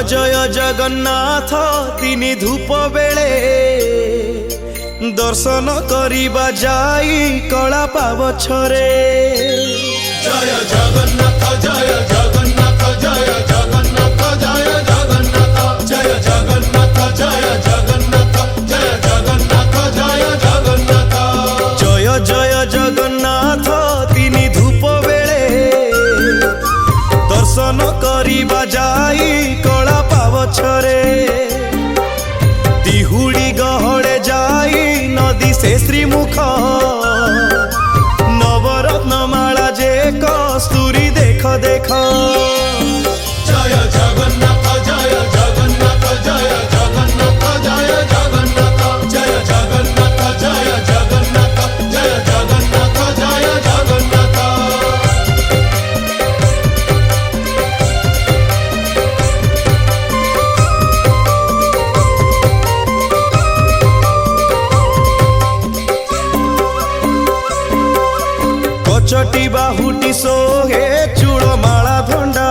जय जगन्नाथ तिनि धूप बेले दर्शन करिबा जाई कला पावछरे। जय जगन्नाथ जय जगन्नाथ जय जगन्नाथ जय जगन्नाथ जय जगन्नाथ जय जगन्नाथ जय जगन्नाथ जय जगन्नाथ। जय जय जगन्नाथ तिनि धूप बेले दर्शन करिबा जाई कला पावछरे। दिहुड़ी गहड़े जाई नदी से श्रीमुख नवरत्नमाला जे कस्तूरी देख देख। जय जगन्नाथ जय जगन्नाथ जय जगन्नाथ जय जगन्नाथ जय जगन्नाथ जय जगन्नाथ जय जगन्नाथ जय जगन्नाथ। कचटी बाहुटी सोहे चूड़ माला धंडा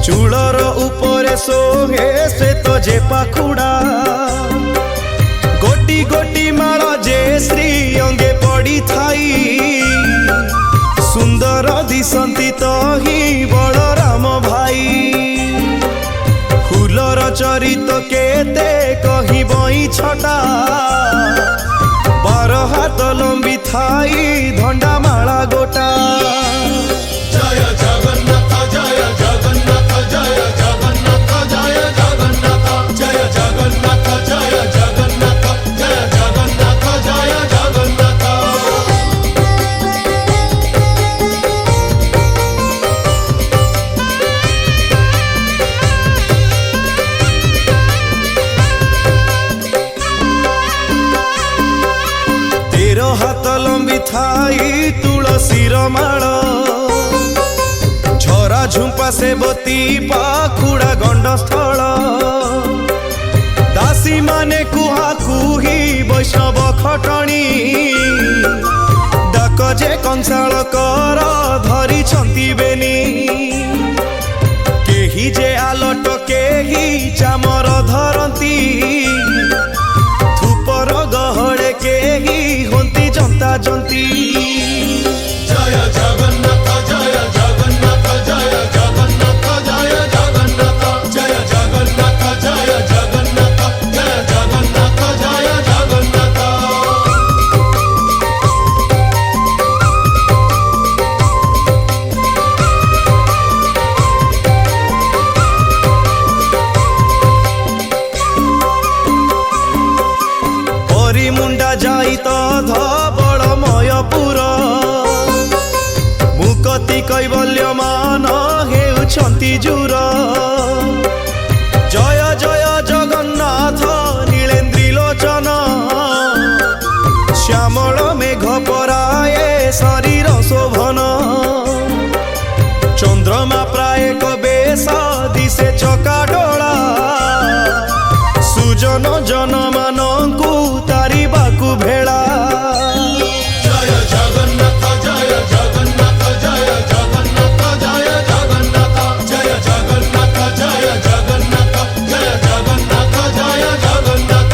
चूड़र उपरे सोहे श्वेत जे पाखुड़ा। गोटी गोटी माला जे श्री अंगे पड़ी थाई सुंदर दिसंती तो ही बलराम भाई। फूलर चरित केते कही बई छटा बार हाथ लंबी थाई धंडा माला गोटा। जय जगन्नाथ जय जगन्नाथ जय जगन्नाथ जय जगन्नाथ जय जगन्नाथ जय जगन्नाथ जय जगन्नाथ जय जगन्नाथ। तेरो हाथ लंबी थाई तुलसीर माल झरा झुंपा से बती पाखुड़ा गंडस्थल। दासी माने कुहा कुही वैष्णव खटणी डाक जे कंसाल कर धरी छंती बेनी। केही जे आलट केही चामर धरती थुपर गहड़े केही होंती जनता जंती। जय जगन्नाथ जय जगन्नाथ जय जगन्नाथ जय जगन्नाथ जय जगन्नाथ जय जगन्नाथ जय जगन्नाथ जय जगन्नाथ। परी मुंडा जाई तो धबलमयपुर मुकति कैवल्यमान हेउछंती जुर। जय जय जगन्नाथ नीलेन्द्री लोचन श्यामल मेघ पराए शरीर शोभन। चंद्रमा प्राय कबेश दिशे चका डोला सुजन जनमानंकु तारिबाकु भेड़ा। जय जगन्नाथ जय जगन्नाथ जय जगन्नाथ जय जगन्नाथ जय जगन्नाथ जय जगन्नाथ जय जगन्नाथ जय जगन्नाथ।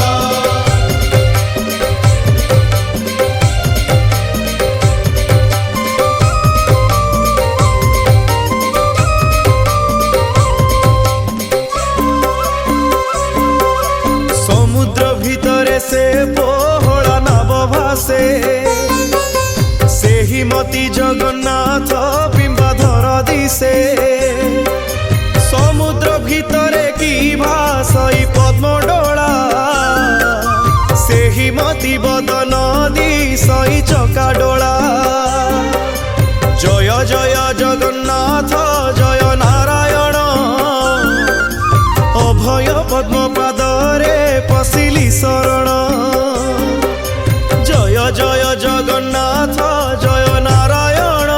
समुद्र भितरे से पोहड़ा नाव भासे सेही मती जगन्नाथ बिंबाधर दिसे। समुद्र भितरे की भासई पद्म डोला सेही मती बदन दिसई चका डोला। जय जय जगन्नाथ जय नारायण अभय पद्म पादरे पशिली शरण। जय जय जगन्नाथ जय नारायण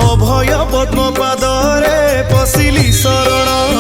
अभय पद्म पादरे पशिली शरण।